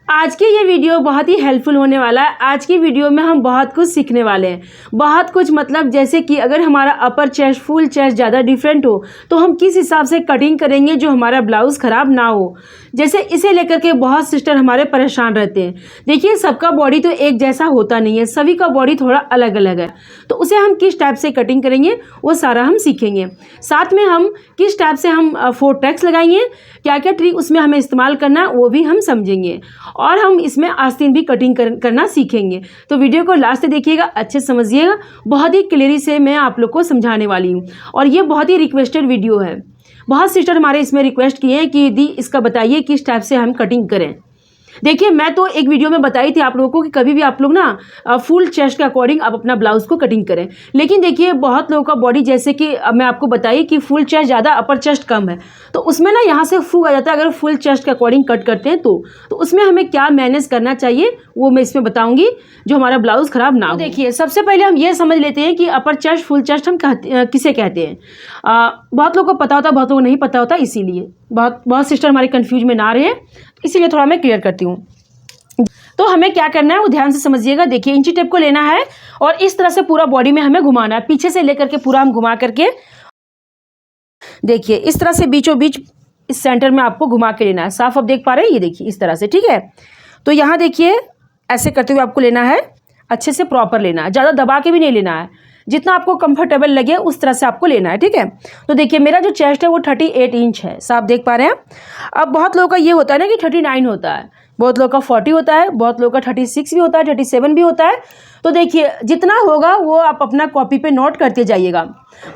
आज की ये वीडियो बहुत ही हेल्पफुल होने वाला है। आज की वीडियो में हम बहुत कुछ सीखने वाले हैं। बहुत कुछ मतलब जैसे कि अगर हमारा अपर चेस्ट फुल चेस्ट ज़्यादा डिफरेंट हो तो हम किस हिसाब से कटिंग करेंगे जो हमारा ब्लाउज़ ख़राब ना हो। जैसे इसे लेकर के बहुत सिस्टर हमारे परेशान रहते हैं। देखिए, सबका बॉडी तो एक जैसा होता नहीं है, सभी का बॉडी थोड़ा अलग अलग है। तो उसे हम किस टाइप से कटिंग करेंगे वो सारा हम सीखेंगे। साथ में हम किस टाइप से हम फोर्टेक्स लगाएंगे, क्या क्या ट्रिक उसमें हमें इस्तेमाल करना है वो भी हम समझेंगे। और हम इसमें आस्तीन भी कटिंग करना सीखेंगे। तो वीडियो को लास्ट तक देखिएगा, अच्छे से समझिएगा। बहुत ही क्लियरी से मैं आप लोग को समझाने वाली हूँ और ये बहुत ही रिक्वेस्टेड वीडियो है। बहुत सिस्टर हमारे इसमें रिक्वेस्ट किए हैं कि दी इसका बताइए किस टाइप से हम कटिंग करें। देखिए, मैं तो एक वीडियो में बताई थी आप लोगों को कि कभी भी आप लोग ना फुल चेस्ट के अकॉर्डिंग आप अपना ब्लाउज़ को कटिंग करें। लेकिन देखिए, बहुत लोगों का बॉडी जैसे कि मैं आपको बताई कि फुल चेस्ट ज़्यादा अपर चेस्ट कम है, तो उसमें ना यहाँ से फूक आ जाता है अगर फुल चेस्ट के अकॉर्डिंग कट करते हैं तो उसमें हमें क्या मैनेज करना चाहिए वो मैं इसमें बताऊँगी जो हमारा ब्लाउज़ ख़राब ना हो। देखिए, सबसे पहले हम ये समझ लेते हैं कि अपर चेस्ट फुल चेस्ट हम किसे कहते हैं। बहुत लोगों को पता होता है, बहुत लोगों को नहीं पता होता, इसीलिए बहुत सिस्टर हमारे कन्फ्यूज में ना रहे, इसीलिए थोड़ा मैं क्लियर करती हूँ। तो हमें क्या करना है वो ध्यान से समझिएगा। देखिए, इंची टेप को लेना है और इस तरह से पूरा बॉडी में हमें घुमाना है, पीछे से लेकर के पूरा हम घुमा करके देखिए इस तरह से बीचों बीच इस सेंटर में आपको घुमा के लेना है। साफ आप देख पा रहे हैं, ये देखिए इस तरह से, ठीक है। तो यहाँ देखिए ऐसे करते हुए आपको लेना है, अच्छे से प्रॉपर लेना है, ज़्यादा दबा के भी नहीं लेना है, जितना आपको कंफर्टेबल लगे उस तरह से आपको लेना है, ठीक है। तो देखिए मेरा जो चेस्ट है वो 38 इंच है, साफ देख पा रहे हैं। अब बहुत लोगों का ये होता है ना कि 39 होता है, बहुत लोगों का 40 होता है, बहुत लोगों का 36 भी होता है, 37 भी होता है। तो देखिए जितना होगा वो आप अपना कॉपी पे नोट करते जाइएगा।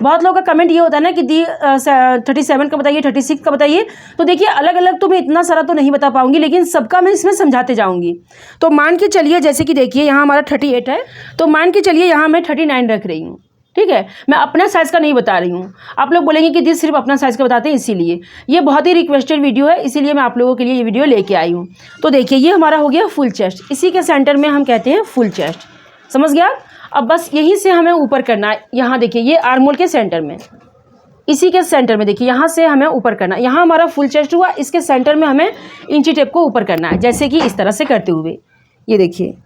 बहुत लोगों का कमेंट ये होता है ना कि दी 37 का बताइए, 36 का बताइए। तो देखिए अलग अलग तो मैं इतना सारा तो नहीं बता पाऊंगी, लेकिन सबका मैं इसमें समझाते जाऊंगी। तो मान के चलिए जैसे कि देखिए यहाँ हमारा 38 है, तो मान के चलिए यहाँ मैं 39 रख रही हूँ, ठीक है। मैं अपना साइज़ का नहीं बता रही हूँ। आप लोग बोलेंगे कि दी सिर्फ अपना साइज़ का बताते हैं, इसीलिए ये बहुत ही रिक्वेस्टेड वीडियो है, इसीलिए मैं आप लोगों के लिए ये वीडियो लेके आई हूँ। तो देखिए ये हमारा हो गया फुल चेस्ट, इसी के सेंटर में हम कहते हैं फुल चेस्ट, समझ गया। अब बस यहीं से हमें ऊपर करना है। यहाँ देखिए ये आर्म होल के सेंटर में, इसी के सेंटर में देखिए यहाँ से हमें ऊपर करना है। यहाँ हमारा फुल चेस्ट हुआ, इसके सेंटर में हमें इंची टेप को ऊपर करना है, जैसे कि इस तरह से करते हुए, ये देखिए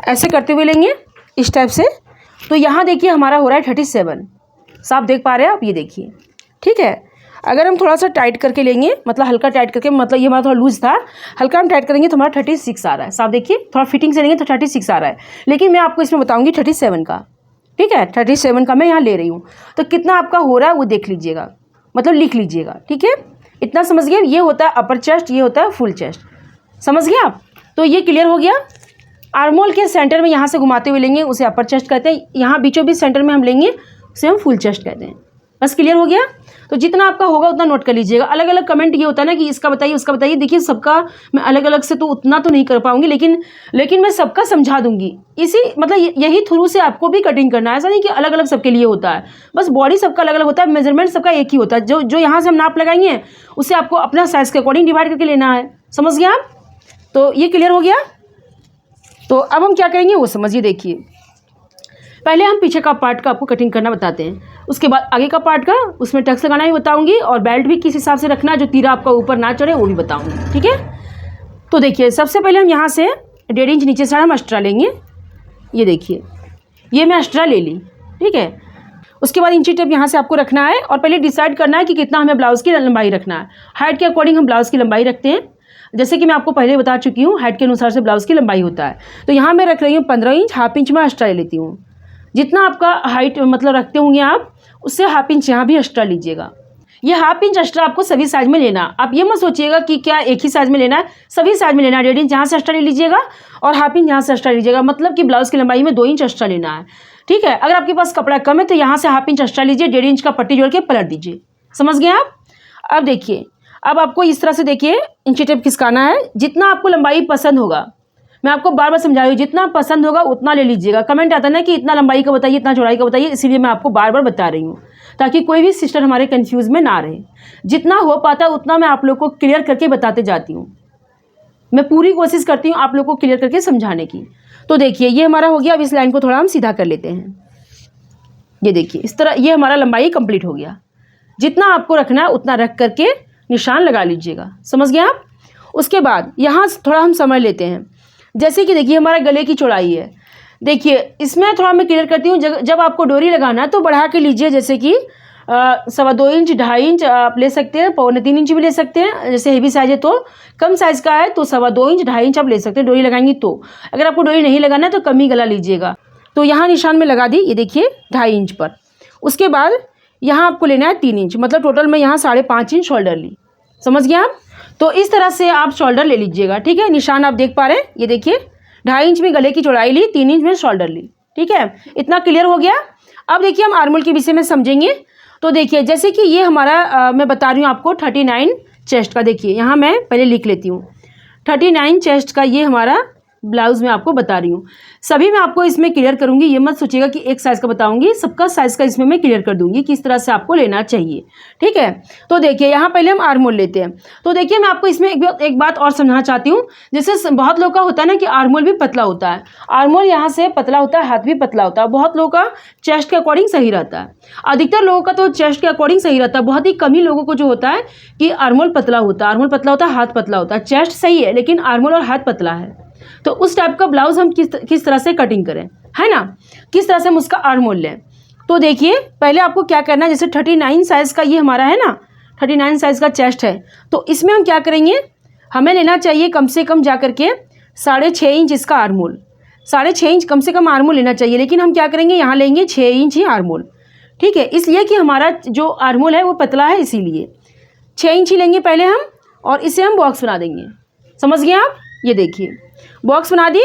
ऐसे करते हुए लेंगे इस टाइप से। तो यहाँ देखिए हमारा हो रहा है 37, साफ देख पा रहे हैं आप, ये देखिए, ठीक है। अगर हम थोड़ा सा टाइट करके लेंगे, मतलब हल्का टाइट करके, मतलब ये हमारा थोड़ा लूज था, हल्का हम टाइट करेंगे तो हमारा 36 आ रहा है। साफ देखिए थोड़ा फिटिंग से लेंगे तो 36 आ रहा है, लेकिन मैं आपको इसमें बताऊंगी 37 का, ठीक है। 37 का मैं यहाँ ले रही हूँ। तो कितना आपका हो रहा है वो देख लीजिएगा, मतलब लिख लीजिएगा, ठीक है। इतना समझ गए, ये होता है अपर चेस्ट, ये होता है फुल चेस्ट, समझ गए आप। तो ये क्लियर हो गया। आर्मोल के सेंटर में यहाँ से घुमाते हुए लेंगे, उसे अपर चेस्ट कहते हैं। यहाँ बीचों बीच सेंटर में हम लेंगे, उसे हम फुल चेस्ट कहते हैं। बस क्लियर हो गया। तो जितना आपका होगा उतना नोट कर लीजिएगा। अलग अलग कमेंट ये होता है ना कि इसका बताइए उसका बताइए। देखिए सबका मैं अलग अलग से तो उतना तो नहीं कर पाऊंगी, लेकिन मैं सबका समझा दूंगी। इसी मतलब यही थ्रू से आपको भी कटिंग करना है। ऐसा नहीं कि अलग अलग सबके लिए होता है, बस बॉडी सबका अलग अलग होता है, मेजरमेंट सबका एक ही होता है। जो यहाँ से हम नाप लगाएंगे उसे आपको अपना साइज़ के अकॉर्डिंग डिवाइड करके लेना है, समझ गया आप। तो ये क्लियर हो गया। तो अब हम क्या करेंगे वो समझिए। देखिए पहले हम पीछे का पार्ट का आपको कटिंग करना बताते हैं, उसके बाद आगे का पार्ट का, उसमें टक्स लगाना भी बताऊंगी और बेल्ट भी किस हिसाब से रखना है जो तीरा आपका ऊपर ना चढ़े वो भी बताऊंगी, ठीक है। तो देखिए सबसे पहले हम यहाँ से 1.5 इंच नीचे से हम एक्स्ट्रा लेंगे। ये देखिए ये मैं एक्स्ट्रा ले ली, ठीक है। उसके बाद इंची टेप यहाँ से आपको रखना है और पहले डिसाइड करना है कि कितना हमें ब्लाउज़ की लंबाई रखना है। हाइट के अकॉर्डिंग हम ब्लाउज़ की लंबाई रखते हैं, जैसे कि मैं आपको पहले बता चुकी हूँ, हाइट के अनुसार से ब्लाउज़ की लंबाई होता है। तो यहाँ मैं रख रही हूँ 15 इंच, हाफ इंच में एक्स्ट्रा ले लेती हूँ। जितना आपका हाइट मतलब रखते होंगे आप, उससे हाफ इंच यहाँ भी एक्स्ट्रा लीजिएगा। ये हाफ इंच एक्स्ट्रा आपको सभी साइज में लेना। आप ये मत सोचिएगा कि क्या एक ही साइज में लेना है, सभी साइज में लेना है। 1.5 इंच यहाँ से एक्स्ट्रा ले लीजिएगा और हाफ इंच यहाँ से एक्स्ट्रा लीजिएगा, मतलब कि ब्लाउज़ की लंबाई में 2 इंच एक्स्ट्रा लेना है, ठीक है। अगर आपके पास कपड़ा कम है तो यहाँ से हाफ इंच एक्स्ट्रा लीजिए, 1.5 इंच का पट्टी जोड़ के पलट दीजिए, समझ गए आप। अब देखिए अब आपको इस तरह से देखिए इंची टेप खिसकाना है। जितना आपको लंबाई पसंद होगा, मैं आपको बार बार समझा रही हूँ, जितना पसंद होगा उतना ले लीजिएगा। कमेंट आता है ना कि इतना लंबाई का बताइए, इतना चौड़ाई का बताइए, इसीलिए मैं आपको बार बार बता रही हूँ ताकि कोई भी सिस्टर हमारे कंफ्यूज में ना रहे। जितना हो पाता है उतना मैं आप लोग को क्लियर करके बताते जाती हूँ। मैं पूरी कोशिश करती हूँ आप लोग को क्लियर करके समझाने की। तो देखिए ये हमारा हो गया। अब इस लाइन को थोड़ा हम सीधा कर लेते हैं। ये देखिए इस तरह ये हमारा लंबाई कंप्लीट हो गया। जितना आपको रखना है उतना रख करके निशान लगा लीजिएगा, समझ गए आप। उसके बाद यहाँ थोड़ा हम समझ लेते हैं। जैसे कि देखिए हमारा गले की चौड़ाई है, देखिए इसमें थोड़ा मैं क्लियर करती हूँ। जब आपको डोरी लगाना है तो बढ़ा के लीजिए, जैसे कि 2.25 इंच, 2.5 इंच आप ले सकते हैं, 3.25 इंच भी ले सकते हैं। जैसे हेवी साइज है तो, कम साइज़ का है तो 2.25 इंच, 2.5 इंच आप ले सकते हैं डोरी लगाएंगी तो। अगर आपको डोरी नहीं लगाना है तो कम ही गला लीजिएगा। तो यहाँ निशान में लगा दी, ये देखिए 2.5 इंच पर। उसके बाद यहाँ आपको लेना है 3 इंच, मतलब टोटल में यहाँ 5.5 इंच शोल्डर ली। समझ गए आप? तो इस तरह से आप शोल्डर ले लीजिएगा, ठीक है। निशान आप देख पा रहे हैं, ये देखिए 2.5 इंच में गले की चौड़ाई ली, 3 इंच में शोल्डर ली, ठीक है। इतना क्लियर हो गया। अब देखिए हम आर्मोल के विषय में समझेंगे। तो देखिए जैसे कि ये हमारा मैं बता रही हूँ आपको 39 चेस्ट का। देखिए यहाँ मैं पहले लिख लेती हूँ, 39 चेस्ट का ये हमारा ब्लाउज़ मैं आपको बता रही हूँ। सभी मैं आपको इसमें क्लियर करूँगी, ये मत सोचिएगा कि एक साइज़ का बताऊँगी, सबका साइज़ का इसमें मैं क्लियर कर दूँगी किस तरह से आपको लेना चाहिए, ठीक है। तो देखिए यहाँ पहले हम आर्मोल लेते हैं। तो देखिए मैं आपको इसमें एक बात और समझाना चाहती हूँ। जैसे बहुत लोगों का होता है ना कि आर्मोल भी पतला होता है, आर्मोल यहाँ से पतला होता है, हाथ भी पतला होता है। बहुत लोगों का चेस्ट के अकॉर्डिंग सही रहता है, अधिकतर लोगों का तो चेस्ट के अकॉर्डिंग सही रहता है। बहुत ही कम ही लोगों को जो होता है कि आर्मोल पतला होता है, आर्मोल पतला होता है, हाथ पतला होता है। चेस्ट सही है लेकिन आर्मोल और हाथ पतला है। तो उस टाइप का ब्लाउज हम किस तरह से कटिंग करें, है ना, किस तरह से हम उसका आर्मोल लें। तो देखिए पहले आपको क्या करना है, जैसे 39 साइज़ का ये हमारा है ना, 39 साइज़ का चेस्ट है। तो इसमें हम क्या करेंगे, हमें लेना चाहिए कम से कम जा करके 6.5 इंच इसका आर्मोल। 6.5 इंच कम से कम आर्मोल लेना चाहिए, लेकिन हम क्या करेंगे यहाँ लेंगे 6 इंच ही आर्मोल, ठीक है। इसलिए कि हमारा जो आर्मोल है वो पतला है, इसीलिए 6 इंच ही लेंगे पहले हम, और इसे हम बॉक्स बना देंगे। समझ गए आप? ये देखिए बॉक्स बना दी।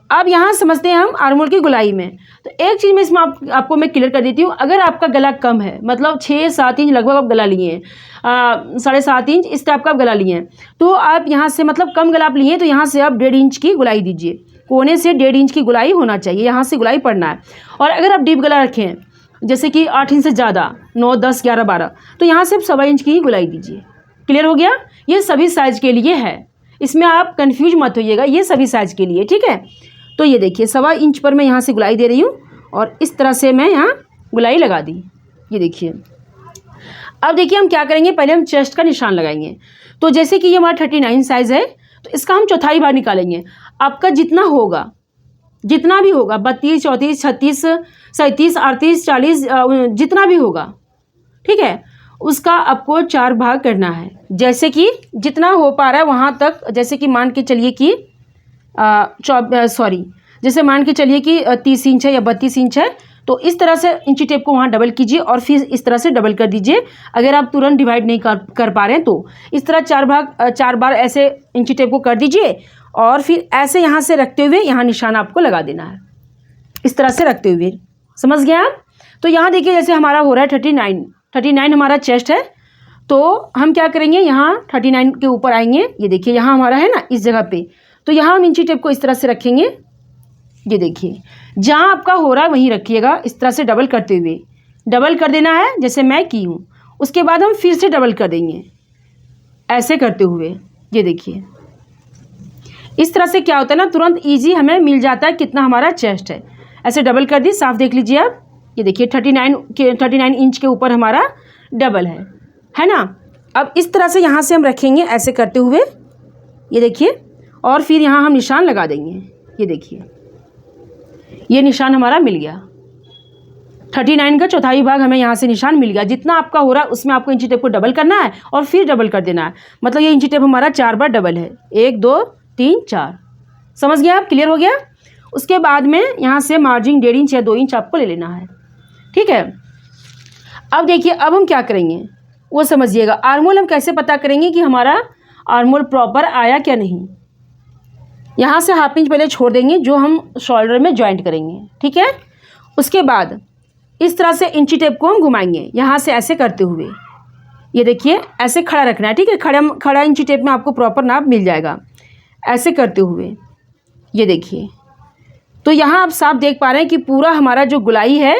अब यहाँ समझते हैं हम आर्मोल की गुलाई में। तो एक चीज़ में इसमें आपको मैं क्लियर कर देती हूँ। अगर आपका गला कम है, मतलब 6-7 इंच लगभग आप गला लिए हैं, 7.5 इंच इस टाइप का आप गला लिए हैं, तो आप यहाँ से मतलब कम गला आप लिए तो यहाँ से आप 1.5 इंच की गुलाई दीजिए। कोने से 1.5 इंच की गुलाई होना चाहिए, यहाँ से गुलाई पड़ना है। और अगर आप डीप गला रखें जैसे कि 8 इंच से ज़्यादा, 9, 10, 11, 12, तो यहाँ से आप 1.25 इंच की ही गुलाई दीजिए। क्लियर हो गया? ये सभी साइज़ के लिए है, इसमें आप कंफ्यूज मत होइएगा, ये सभी साइज़ के लिए, ठीक है। तो ये देखिए 1.25 इंच पर मैं यहाँ से गुलाई दे रही हूँ और इस तरह से मैं यहाँ गुलाई लगा दी। ये देखिए अब देखिए हम क्या करेंगे, पहले हम चेस्ट का निशान लगाएंगे। तो जैसे कि ये हमारा 39 साइज़ है, तो इसका हम चौथाई भाग निकालेंगे। आपका जितना होगा, जितना भी होगा, 32, 34, 36, 37, 38, 40, जितना भी होगा, ठीक है, उसका आपको 4 भाग करना है। जैसे कि जितना हो पा रहा है वहाँ तक, जैसे कि मान के चलिए कि जैसे मान के चलिए कि 30 इंच है या 32 इंच है, तो इस तरह से इंची टेप को वहाँ डबल कीजिए और फिर इस तरह से डबल कर दीजिए। अगर आप तुरंत डिवाइड नहीं कर पा रहे हैं तो इस तरह 4 बार ऐसे इंची टेप को कर दीजिए और फिर ऐसे यहाँ से रखते हुए यहाँ निशान आपको लगा देना है, इस तरह से रखते हुए। समझ गए आप? तो यहाँ देखिए जैसे हमारा हो रहा है 39 हमारा चेस्ट है, तो हम क्या करेंगे, यहाँ 39 के ऊपर आएंगे। ये देखिए यहाँ हमारा है ना इस जगह पे, तो यहाँ हम इंची टेप को इस तरह से रखेंगे। ये देखिए जहाँ आपका हो रहा है वहीं रखिएगा, इस तरह से डबल करते हुए, डबल कर देना है जैसे मैं की हूँ। उसके बाद हम फिर से डबल कर देंगे ऐसे करते हुए। ये देखिए इस तरह से क्या होता है ना, तुरंत ईजी हमें मिल जाता है कितना हमारा चेस्ट है। ऐसे डबल कर दी, साफ देख लीजिए आप। ये देखिए 39 इंच के ऊपर हमारा डबल है ना। अब इस तरह से यहाँ से हम रखेंगे ऐसे करते हुए, ये देखिए, और फिर यहाँ हम निशान लगा देंगे। ये देखिए ये निशान हमारा मिल गया। 39 का चौथाई भाग हमें यहाँ से निशान मिल गया। जितना आपका हो रहा है उसमें आपको इंची टेप को डबल करना है और फिर डबल कर देना है। मतलब ये इंची टेप हमारा 4 बार डबल है, 1, 2, 3, 4। समझ गया आप? क्लियर हो गया? उसके बाद में यहाँ से मार्जिन 1.5 इंच या 2 इंच आपको ले लेना है, ठीक है। अब देखिए अब हम क्या करेंगे वो समझिएगा। आर्मोल हम कैसे पता करेंगे कि हमारा आर्मोल प्रॉपर आया क्या नहीं। यहाँ से 1/2 इंच पहले छोड़ देंगे जो हम शोल्डर में जॉइंट करेंगे, ठीक है। उसके बाद इस तरह से इंची टेप को हम घुमाएंगे यहाँ से ऐसे करते हुए। ये देखिए ऐसे खड़ा रखना है, ठीक है। खड़ा इंची टेप में आपको प्रॉपर नाप मिल जाएगा ऐसे करते हुए। ये देखिए तो यहाँ आप साफ देख पा रहे हैं कि पूरा हमारा जो गुलाई है,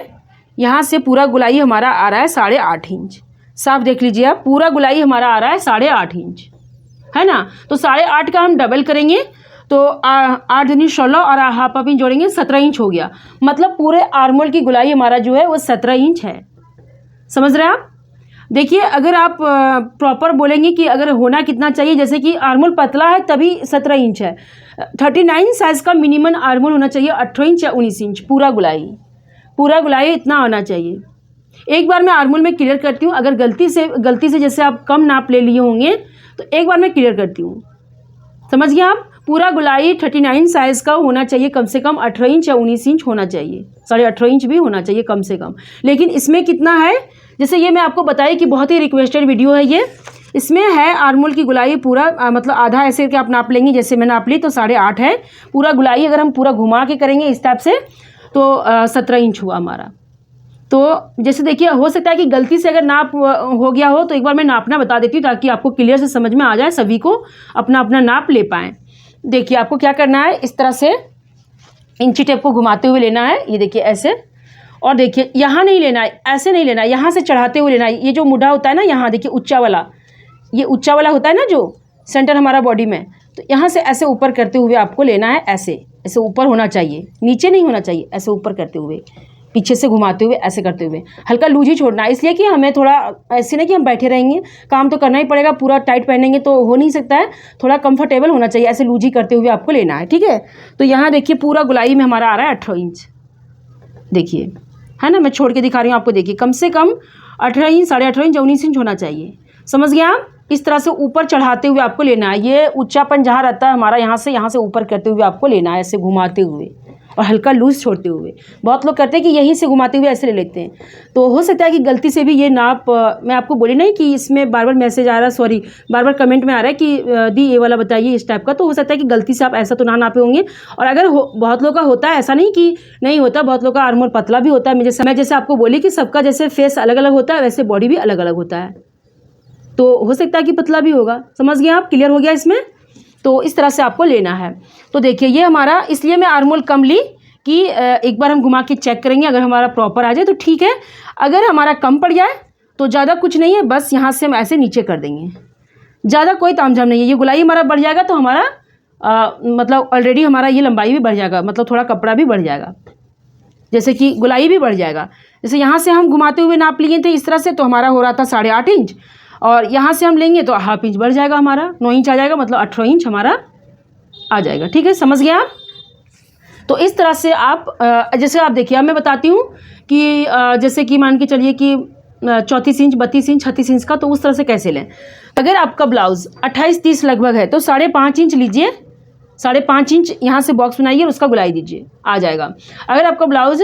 यहाँ से पूरा गुलाई हमारा आ रहा है 8.5 इंच। साफ देख लीजिए आप, पूरा गुलाई हमारा आ रहा है 8.5 इंच, है ना। तो 8.5 का हम डबल करेंगे तो 8 दूनी 16 और 1/2 इंच जोड़ेंगे 17 इंच हो गया। मतलब पूरे आर्मोल की गुलाई हमारा जो है वो 17 इंच है। समझ रहे हैं आप? देखिए अगर आप प्रॉपर बोलेंगे कि अगर होना कितना चाहिए, जैसे कि आर्मोल पतला है तभी 17 इंच है, 39 साइज़ का मिनिमम आर्मोल होना चाहिए 18 इंच या 19 इंच, पूरा गुलाई इतना आना चाहिए। एक बार मैं आर्मोल में क्लियर करती हूँ, अगर गलती से जैसे आप कम नाप ले लिए होंगे तो एक बार मैं क्लियर करती हूँ, समझ गए आप। पूरा गुलाई 39 साइज़ का होना चाहिए, कम से कम 18 इंच या 19 इंच होना चाहिए, 18.5 इंच भी होना चाहिए कम से कम। लेकिन इसमें कितना है, जैसे ये मैं आपको बताई कि बहुत ही रिक्वेस्टेड वीडियो है ये, इसमें है आर्मोल की गुलाई पूरा मतलब आधा ऐसे करके आप नाप लेंगी, जैसे मैं नाप ली तो 8.5 है पूरा गुलाई। अगर हम पूरा घुमा के करेंगे इस टाइप से तो 17 इंच हुआ हमारा। तो जैसे देखिए हो सकता है कि गलती से अगर नाप हो गया हो तो एक बार मैं नापना बता देती हूँ ताकि आपको क्लियर से समझ में आ जाए, सभी को अपना अपना नाप ले पाएँ। देखिए आपको क्या करना है, इस तरह से इंची टेप को घुमाते हुए लेना है, ये देखिए ऐसे, और देखिए यहाँ नहीं लेना है, ऐसे नहीं लेना है, यहाँ से चढ़ाते हुए लेना है। ये जो मुड्ढा होता है ना, यहाँ देखिए ऊंचा वाला, ये ऊंचा वाला होता है ना जो सेंटर हमारा बॉडी में, तो यहाँ से ऐसे ऊपर करते हुए आपको लेना है, ऐसे ऐसे ऊपर होना चाहिए, नीचे नहीं होना चाहिए, ऐसे ऊपर करते हुए, पीछे से घुमाते हुए, ऐसे करते हुए हल्का लूज ही छोड़ना है, इसलिए कि हमें थोड़ा ऐसे नहीं कि हम बैठे रहेंगे, काम तो करना ही पड़ेगा, पूरा टाइट पहनेंगे तो हो नहीं सकता है, थोड़ा कंफर्टेबल होना चाहिए, ऐसे लूज ही करते हुए आपको लेना है, ठीक है। तो यहाँ देखिए पूरा गुलाई में हमारा आ रहा है 18 इंच, देखिए है ना, मैं छोड़ के दिखा रही हूँ आपको, देखिए कम से कम 18 इंच, 18.5 इंच, 19 इंच होना चाहिए, समझ गए आप। इस तरह से ऊपर चढ़ाते हुए आपको लेना है, ये ऊंचापन जहाँ रहता है हमारा, यहाँ से ऊपर करते हुए आपको लेना है, ऐसे घुमाते हुए और हल्का लूज छोड़ते हुए। बहुत लोग करते हैं कि यहीं से घुमाते हुए ऐसे ले लेते हैं, तो हो सकता है कि गलती से भी ये नाप, मैं आपको बोली नहीं कि इसमें बार बार मैसेज आ रहा है, सॉरी बार बार कमेंट में आ रहा है कि दी ये वाला बताइए इस टाइप का, तो हो सकता है कि गलती से आप ऐसा तो ना नापे होंगे। और अगर बहुत लोग का होता है, ऐसा नहीं कि नहीं होता, बहुत लोग का आर्मोल पतला भी होता है। मैं जैसे आपको बोली कि सबका जैसे फेस अलग अलग होता है वैसे बॉडी भी अलग अलग होता है, तो हो सकता है कि पतला भी होगा, समझ गए आप, क्लियर हो गया इसमें। तो इस तरह से आपको लेना है। तो देखिए ये हमारा, इसलिए मैं आर्मोल कम ली कि एक बार हम घुमा के चेक करेंगे, अगर हमारा प्रॉपर आ जाए तो ठीक है, अगर हमारा कम पड़ जाए तो ज़्यादा कुछ नहीं है, बस यहाँ से हम ऐसे नीचे कर देंगे, ज़्यादा कोई तामझाम नहीं है। ये गुलाई हमारा बढ़ जाएगा तो हमारा मतलब ऑलरेडी हमारा ये लंबाई भी बढ़ जाएगा, मतलब थोड़ा कपड़ा भी बढ़ जाएगा, जैसे कि गुलाई भी बढ़ जाएगा। जैसे यहाँ से हम घुमाते हुए नाप लिए थे इस तरह से, तो हमारा हो रहा था 8.5 इंच, और यहाँ से हम लेंगे तो 1/2 इंच बढ़ जाएगा, हमारा 9 इंच आ जाएगा, मतलब 18 इंच हमारा आ जाएगा, ठीक है, समझ गए आप। तो इस तरह से आप जैसे आप देखिए, अब मैं बताती हूँ कि जैसे कि मान के चलिए कि 34 इंच, 32 इंच, 36 इंच का, तो उस तरह से कैसे लें। अगर आपका ब्लाउज़ 28-30 लगभग है तो 5.5 इंच लीजिए, 5.5 इंच यहाँ से बॉक्स बनाइए और उसका गुलाई दीजिए, आ जाएगा। अगर आपका ब्लाउज़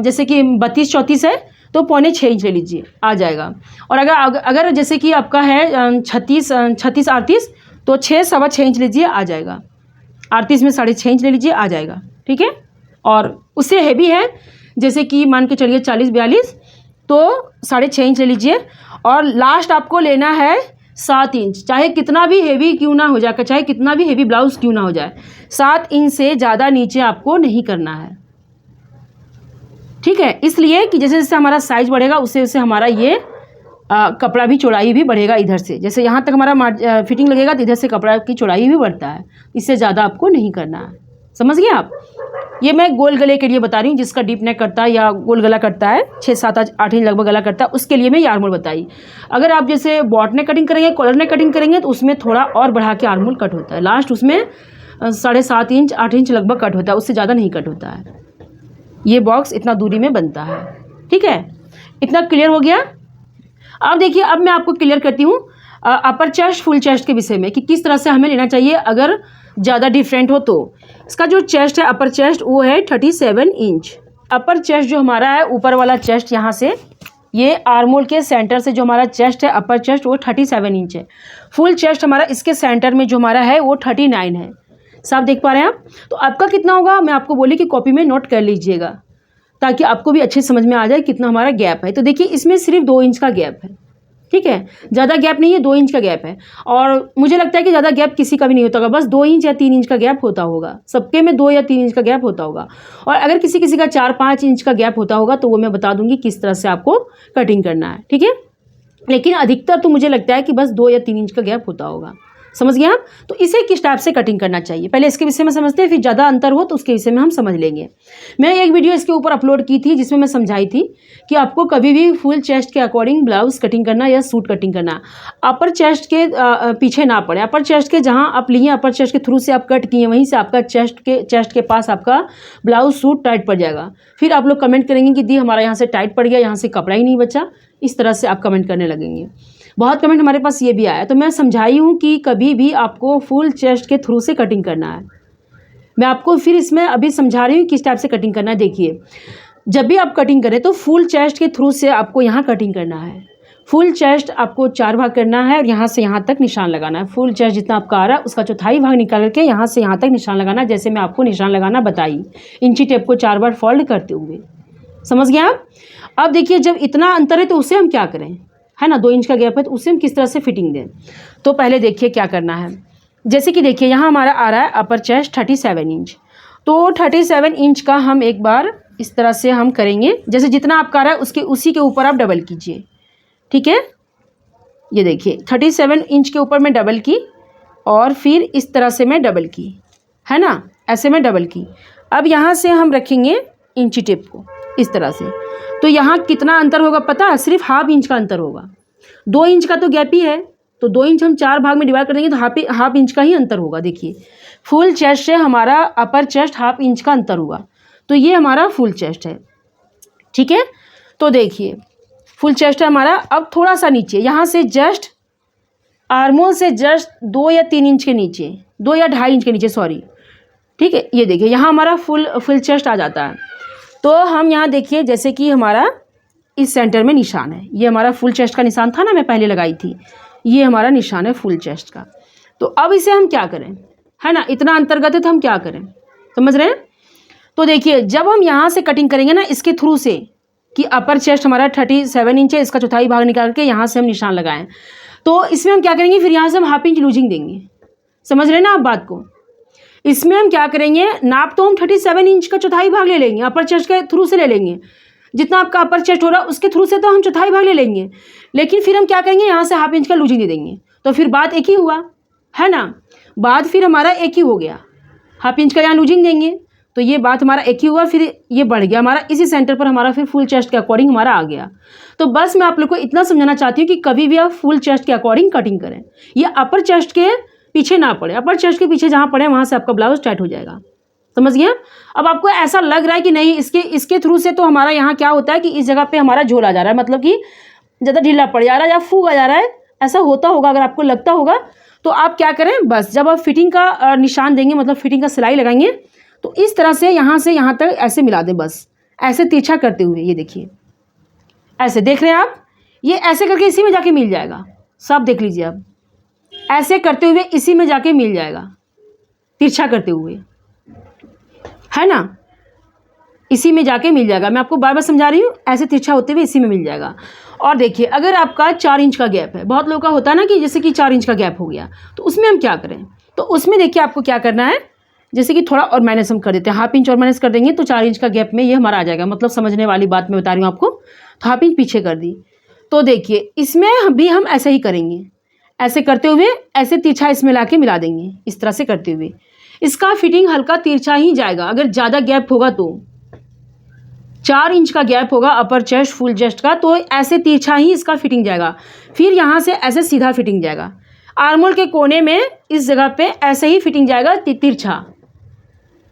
जैसे कि 32-34 है तो 5.25 इंच ले लीजिए, आ जाएगा। और अगर जैसे कि आपका है 36-38 तो 6-6.25 इंच लीजिए, आ जाएगा। 38 में 6.5 इंच ले लीजिए, आ जाएगा, ठीक है। और उससे हैवी है जैसे कि मान के चलिए 40-42 तो 6.5 इंच ले लीजिए। और लास्ट आपको लेना है 7 इंच, चाहे कितना भी हैवी क्यों ना हो जाए, चाहे कितना भी हैवी ब्लाउज़ क्यों ना हो जाए, 7 इंच से ज़्यादा नीचे आपको नहीं करना है, ठीक है। इसलिए कि जैसे जैसे हमारा साइज़ बढ़ेगा उससे उससे हमारा ये कपड़ा भी चौड़ाई भी बढ़ेगा, इधर से जैसे यहाँ तक हमारा फिटिंग लगेगा तो इधर से कपड़ा की चौड़ाई भी बढ़ता है, इससे ज़्यादा आपको नहीं करना है, समझ गए आप। ये मैं गोल गले के लिए बता रही हूँ, जिसका डीप नेक करता है या गोल गला करता है, 6-7-8 इंच लगभग गला करता है, उसके लिए मैं ये आर्मोल बताई। अगर आप जैसे बॉट नेक कटिंग करेंगे, कॉलर नेक कटिंग करेंगे तो उसमें थोड़ा और बढ़ा के आर्मोल कट होता है, लास्ट उसमें 7.5 इंच 8 इंच लगभग कट होता है, उससे ज़्यादा नहीं कट होता है। ये बॉक्स इतना दूरी में बनता है, ठीक है। इतना क्लियर हो गया। अब देखिए, अब मैं आपको क्लियर करती हूँ अपर चेस्ट फुल चेस्ट के विषय में कि किस तरह से हमें लेना चाहिए अगर ज़्यादा डिफरेंट हो तो। इसका जो चेस्ट है, अपर चेस्ट, वो है 37 इंच। अपर चेस्ट जो हमारा है, ऊपर वाला चेस्ट, यहाँ से ये आर्मोल के सेंटर से जो हमारा चेस्ट है, अपर चेस्ट, वो 37 इंच है। फुल चेस्ट हमारा इसके सेंटर में जो हमारा है वो 39 है। साफ देख पा रहे हैं आप। तो आपका कितना होगा, मैं आपको बोली कि कॉपी में नोट कर लीजिएगा ताकि आपको भी अच्छे समझ में आ जाए कितना हमारा गैप है। तो देखिए, इसमें सिर्फ 2 इंच का गैप है, ठीक है, ज़्यादा गैप नहीं है, 2 इंच का गैप है। और मुझे लगता है कि ज़्यादा गैप किसी का भी नहीं होता होगा, बस 2 इंच या 3 इंच का गैप होता होगा, सबके में 2 या 3 इंच का गैप होता होगा। और अगर किसी किसी का 4-5 इंच का गैप होता होगा तो वो मैं बता दूंगी किस तरह से आपको कटिंग करना है, ठीक है। लेकिन अधिकतर तो मुझे लगता है कि बस 2 या 3 इंच का गैप होता होगा, समझ गए आप। तो इसे किस टाइप से कटिंग करना चाहिए, पहले इसके विषय में समझते हैं, फिर ज़्यादा अंतर हो तो उसके विषय में हम समझ लेंगे। मैंने एक वीडियो इसके ऊपर अपलोड की थी जिसमें मैं समझाई थी कि आपको कभी भी फुल चेस्ट के अकॉर्डिंग ब्लाउज कटिंग करना या सूट कटिंग करना, अपर चेस्ट के पीछे ना पड़े। अपर चेस्ट के जहाँ आप लिए, अपर चेस्ट के थ्रू से आप कट किए, वहीं से आपका चेस्ट के पास आपका ब्लाउज सूट टाइट पड़ जाएगा। फिर आप लोग कमेंट करेंगे कि दी हमारा यहाँ से टाइट पड़ गया, यहाँ से कपड़ा ही नहीं बचा, इस तरह से आप कमेंट करने लगेंगे। बहुत कमेंट हमारे पास ये भी आया। तो मैं समझाई हूँ कि कभी भी आपको फुल चेस्ट के थ्रू से कटिंग करना है। मैं आपको फिर इसमें अभी समझा रही हूँ किस टाइप से कटिंग करना है। देखिए, जब भी आप कटिंग करें तो फुल चेस्ट के थ्रू से आपको यहाँ कटिंग करना है। फुल चेस्ट आपको 4 भाग करना है और यहाँ से यहाँ तक निशान लगाना है। फुल चेस्ट जितना आपका आ रहा है उसका चौथाई भाग निकाल के यहाँ से यहाँ तक निशान लगाना है, जैसे मैं आपको निशान लगाना बताई, इंची टेप को 4 बार फोल्ड करते हुए। समझ गए आप। अब देखिए, जब इतना अंतर है तो उसे हम क्या करें, है ना, 2 इंच का गैप है तो उसे हम किस तरह से फिटिंग दें। तो पहले देखिए क्या करना है। जैसे कि देखिए यहाँ हमारा आ रहा है अपर चेस्ट 37 इंच, तो 37 इंच का हम एक बार इस तरह से हम करेंगे, जैसे जितना आपका आ रहा है उसी के ऊपर आप डबल कीजिए। ठीक है, ये देखिए 37 इंच के ऊपर मैं डबल की और फिर इस तरह से मैं डबल की, है ना, ऐसे मैं डबल की। अब यहाँ से हम रखेंगे इंची टेप को इस तरह से। तो यहाँ कितना अंतर होगा पता है, सिर्फ ½ इंच का अंतर होगा। 2 इंच का तो गैप ही है, तो 2 इंच हम 4 भाग में डिवाइड कर देंगे तो हाफ इंच का ही अंतर होगा। देखिए, फुल चेस्ट से हमारा अपर चेस्ट ½ इंच का अंतर हुआ, तो ये हमारा फुल चेस्ट है। ठीक है, तो देखिए फुल चेस्ट है हमारा। अब थोड़ा सा नीचे, यहाँ से जस्ट आर्मोल से जस्ट 2 या 3 इंच के नीचे, 2 या 2.5 इंच के नीचे, सॉरी। ठीक है, ये देखिए यहाँ हमारा फुल चेस्ट आ जाता है। तो हम यहाँ देखिए, जैसे कि हमारा इस सेंटर में निशान है, ये हमारा फुल चेस्ट का निशान था ना, मैं पहले लगाई थी, ये हमारा निशान है फुल चेस्ट का। तो अब इसे हम क्या करें, है ना, इतना अंतर्गत है तो हम क्या करें, समझ रहे हैं। तो देखिए, जब हम यहाँ से कटिंग करेंगे ना इसके थ्रू से, कि अपर चेस्ट हमारा 37 इंच है, इसका चौथाई भाग निकाल के यहाँ से हम निशान लगाएं, तो इसमें हम क्या करेंगे, फिर यहाँ से हम ½ इंच लूजिंग देंगे। समझ रहे हैं ना आप बात को। इसमें हम क्या करेंगे, नाप तो हम 37 इंच का चौथाई भाग ले लेंगे, अपर चेस्ट के थ्रू से ले लेंगे, जितना आपका अपर चेस्ट हो रहा है उसके थ्रू से तो हम चौथाई भाग ले लेंगे। लेकिन फिर हम क्या करेंगे, यहाँ से ½ इंच का लूजिंग दे देंगे, तो फिर बात एक ही हुआ, है ना, बात फिर हमारा एक ही हो गया। ½ इंच का यहाँ लूजिंग देंगे तो ये बात हमारा एक ही हुआ, फिर ये बढ़ गया हमारा, इसी सेंटर पर हमारा फिर फुल चेस्ट के अकॉर्डिंग हमारा आ गया। तो बस मैं आप लोग को इतना समझाना चाहती हूँ कि कभी भी आप फुल चेस्ट के अकॉर्डिंग कटिंग करें, ये अपर चेस्ट के पीछे ना पड़े, अपर चेस्ट के पीछे जहाँ पड़े वहाँ से आपका ब्लाउज टाइट हो जाएगा। समझ गया। अब आपको ऐसा लग रहा है कि नहीं, इसके थ्रू से तो हमारा यहाँ क्या होता है कि इस जगह पे हमारा झोल आ जा रहा है, मतलब कि ज़्यादा ढीला पड़ जा रहा है या फूग आ जा रहा है, ऐसा होता होगा। अगर आपको लगता होगा तो आप क्या करें, बस जब आप फिटिंग का निशान देंगे, मतलब फिटिंग का सिलाई लगाएंगे, तो इस तरह से यहाँ से यहाँ तक ऐसे मिला दें, बस ऐसे तिरछा करते हुए। ये देखिए, ऐसे देख रहे हैं आप, ये ऐसे करके इसी में जाके मिल जाएगा। सब देख लीजिए आप, ऐसे करते हुए इसी में जाके मिल जाएगा, तिरछा करते हुए, है ना, इसी में जाके मिल जाएगा। मैं आपको बार बार समझा रही हूँ, ऐसे तिरछा होते हुए इसी में मिल जाएगा। और देखिए, अगर आपका 4 इंच का गैप है, बहुत लोगों का होता है ना कि जैसे कि 4 इंच का गैप हो गया, तो उसमें हम क्या करें, तो उसमें देखिए आपको क्या करना है, जैसे कि थोड़ा और माइनस हम कर देते हैं, ½ इंच और माइनस कर देंगे तो 4 इंच का गैप में ये हमारा आ जाएगा। मतलब समझने वाली बात मैं बता रही हूँ आपको। तो ½ इंच पीछे कर दी, तो देखिए इसमें भी हम ऐसे ही करेंगे, ऐसे करते हुए ऐसे तिरछा इसमें लाके मिला देंगे, इस तरह से करते हुए। इसका फिटिंग हल्का तिरछा ही जाएगा। अगर ज़्यादा गैप होगा तो 4 इंच का गैप होगा अपर चेस्ट फुल चेस्ट का, तो ऐसे तिरछा ही इसका फिटिंग जाएगा। फिर यहाँ से ऐसे सीधा फिटिंग जाएगा, आर्मोल के कोने में इस जगह पे ऐसे ही फिटिंग जाएगा तिरछा,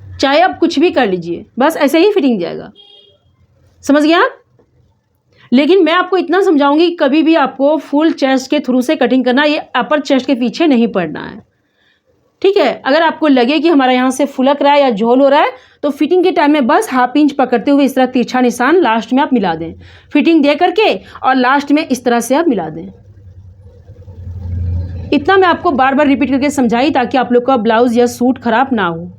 चाहे आप कुछ भी कर लीजिए, बस ऐसे ही फिटिंग जाएगा। समझ गया आप। लेकिन मैं आपको इतना समझाऊंगी कि कभी भी आपको फुल चेस्ट के थ्रू से कटिंग करना, ये अपर चेस्ट के पीछे नहीं पड़ना है, ठीक है। अगर आपको लगे कि हमारा यहाँ से फुलक रहा है या झोल हो रहा है, तो फिटिंग के टाइम में बस ½ इंच पकड़ते हुए इस तरह तिरछा निशान लास्ट में आप मिला दें, फिटिंग दे करके, और लास्ट में इस तरह से आप मिला दें। इतना मैं आपको बार बार रिपीट करके समझाई ताकि आप लोग का ब्लाउज या सूट खराब ना हो।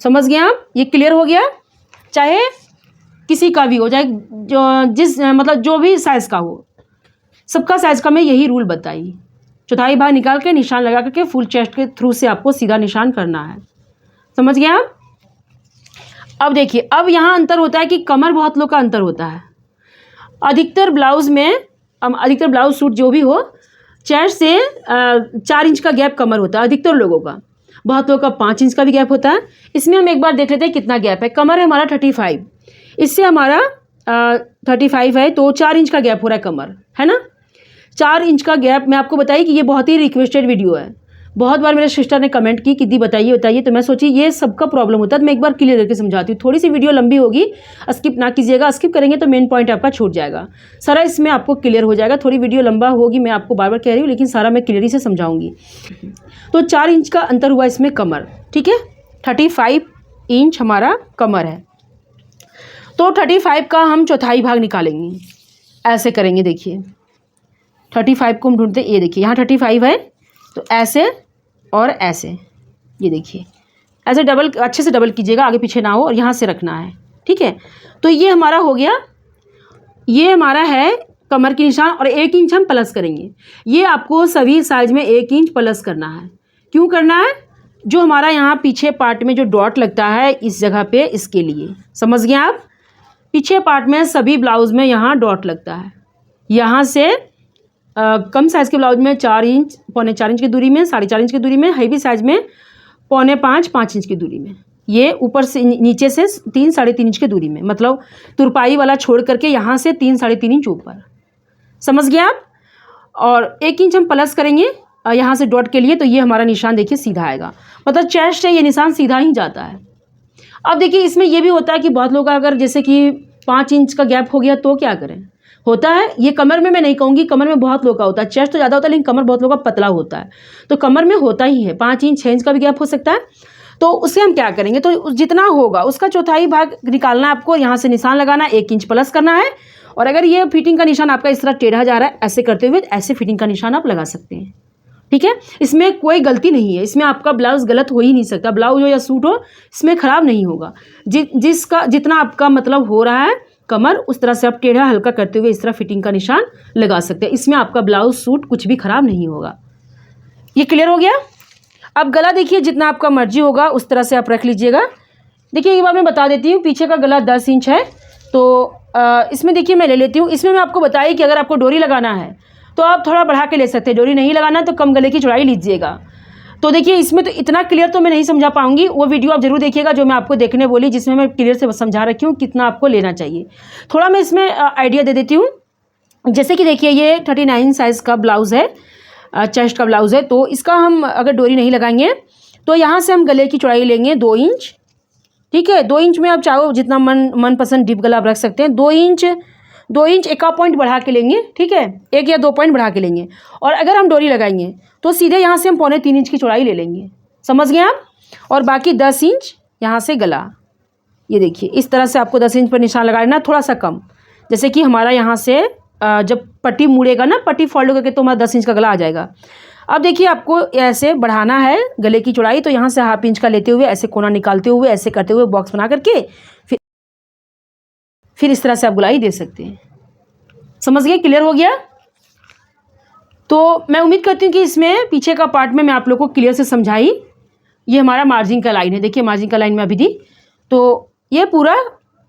समझ गए आप। ये क्लियर हो गया। चाहे किसी का भी हो, चाहे मतलब जो भी साइज़ का हो, सबका साइज़ का मैं यही रूल बताई। चौथाई भाग निकाल के निशान लगा करके फुल चेस्ट के थ्रू से आपको सीधा निशान करना है। समझ गए आप। अब देखिए, अब यहाँ अंतर होता है कि कमर बहुत लोग का अंतर होता है। अधिकतर ब्लाउज में, अधिकतर ब्लाउज सूट जो भी हो, चेस्ट से 4 इंच का गैप कमर होता है अधिकतर लोगों का, बहुत लोगों का 5 इंच का भी गैप होता है। इसमें हम एक बार देख लेते हैं कितना गैप है। कमर है हमारा 35, इससे हमारा 35 है, तो 4 इंच का गैप हो रहा है कमर, है ना। 4 इंच का गैप, मैं आपको बताइए कि ये बहुत ही रिक्वेस्टेड वीडियो है। बहुत बार मेरे सिस्टर ने कमेंट की कि दी बताइए बताइए, तो मैं सोची ये सबका प्रॉब्लम होता है, तो मैं एक बार क्लियर करके समझाती हूँ। थोड़ी सी वीडियो लंबी होगी, स्किप ना कीजिएगा, स्किप करेंगे तो मेन पॉइंट आपका छूट जाएगा, सारा इसमें आपको क्लियर हो जाएगा। थोड़ी वीडियो लंबा होगी, मैं आपको बार बार कह रही हूँ, लेकिन सारा मैं क्लियरली से समझाऊंगी। तो 4 इंच का अंतर हुआ इसमें कमर, ठीक है। 35 इंच हमारा कमर है, तो 35 का हम चौथाई भाग निकालेंगे, ऐसे करेंगे। देखिए 35 को हम ढूंढते, ये देखिए यहाँ 35 है, तो ऐसे और ऐसे, ये देखिए ऐसे डबल, अच्छे से डबल कीजिएगा, आगे पीछे ना हो, और यहाँ से रखना है, ठीक है। तो ये हमारा हो गया, ये हमारा है कमर की निशान, और 1 इंच हम प्लस करेंगे। ये आपको सभी साइज में 1 इंच प्लस करना है। क्यों करना है? जो हमारा यहाँ पीछे पार्ट में जो डॉट लगता है इस जगह पे, इसके लिए, समझ गए आप। पीछे पार्ट में सभी ब्लाउज में यहाँ डॉट लगता है। यहाँ से कम साइज़ के ब्लाउज में 4 इंच, 4.25 इंच की दूरी में, 4.5 इंच की दूरी में, हैवी साइज में 4.25-5 इंच की दूरी में, ये ऊपर से नीचे से 3-3.5 इंच की दूरी में, मतलब तुरपाई वाला छोड़ करके यहाँ से 3-3.5 इंच ऊपर, समझ गए आप। और 1 इंच हम प्लस करेंगे यहाँ से डॉट के लिए, तो ये हमारा निशान देखिए सीधा आएगा, मतलब चेस्ट से ये निशान सीधा ही जाता है। अब देखिए इसमें ये भी होता है कि बहुत लोग का अगर जैसे कि 5 इंच का गैप हो गया तो क्या करें, होता है। ये कमर में मैं नहीं कहूँगी, कमर में बहुत लोग का होता है, चेस्ट तो ज़्यादा होता है, लेकिन कमर बहुत लोग का पतला होता है, तो कमर में होता ही है 5 इंच 6 इंच का भी गैप हो सकता है। तो उससे हम क्या करेंगे, तो जितना होगा उसका चौथाई भाग निकालना है आपको, यहाँ से निशान लगाना, 1 इंच प्लस करना है। और अगर ये फिटिंग का निशान आपका इस तरह टेढ़ा जा रहा है, ऐसे करते हुए ऐसे फिटिंग का निशान आप लगा सकते हैं, ठीक है। इसमें कोई गलती नहीं है, इसमें आपका ब्लाउज गलत हो ही नहीं सकता, ब्लाउज हो या सूट हो, इसमें ख़राब नहीं होगा। जिसका जितना आपका मतलब हो रहा है कमर, उस तरह से आप टेढ़ा हल्का करते हुए इस तरह फिटिंग का निशान लगा सकते हैं। इसमें आपका ब्लाउज सूट कुछ भी ख़राब नहीं होगा। ये क्लियर हो गया। अब गला देखिए, जितना आपका मर्जी होगा उस तरह से आप रख लीजिएगा। देखिए एक बार मैं बता देती हूँ, पीछे का गला 10 इंच है, तो इसमें देखिए मैं ले लेती हूँ। इसमें मैं आपको बताई कि अगर आपको डोरी लगाना है तो आप थोड़ा बढ़ा के ले सकते हैं, डोरी नहीं लगाना तो कम गले की चौड़ाई लीजिएगा। तो देखिए इसमें तो इतना क्लियर तो मैं नहीं समझा पाऊंगी, वो वीडियो आप जरूर देखिएगा जो मैं आपको देखने बोली, जिसमें मैं क्लियर से समझा रखी हूँ कितना आपको लेना चाहिए। थोड़ा मैं इसमें आइडिया दे देती हूँ। जैसे कि देखिए ये 39 साइज़ का ब्लाउज़ है, चेस्ट का ब्लाउज़ है, तो इसका हम अगर डोरी नहीं लगाएंगे तो यहाँ से हम गले की चौड़ाई लेंगे 2 इंच, ठीक है। 2 इंच में आप चाहो जितना मनपसंद डीप गला आप रख सकते हैं। 2 इंच एक पॉइंट बढ़ा के लेंगे, ठीक है, 1 या 2 पॉइंट बढ़ा के लेंगे। और अगर हम डोरी लगाएंगे तो सीधे यहाँ से हम 2.25 इंच की चौड़ाई ले लेंगे, समझ गए आप। और बाकी 10 इंच यहाँ से गला, ये देखिए इस तरह से आपको 10 इंच पर निशान लगा लेना, थोड़ा सा कम, जैसे कि हमारा यहाँ से जब पट्टी मुड़ेगा ना, पट्टी फोल्ड करके, तो हमारा 10 इंच का गला आ जाएगा। अब देखिए आपको ऐसे बढ़ाना है गले की चौड़ाई, तो यहाँ से ½ इंच का लेते हुए ऐसे कोना निकालते हुए ऐसे करते हुए बॉक्स बना करके फिर इस तरह से आप गुलाई दे सकते हैं, समझ गए। क्लियर हो गया। तो मैं उम्मीद करती हूँ कि इसमें पीछे का पार्ट में मैं आप लोग को क्लियर से समझाई। ये हमारा मार्जिन का लाइन है, देखिए मार्जिन का लाइन में अभी दी, तो ये पूरा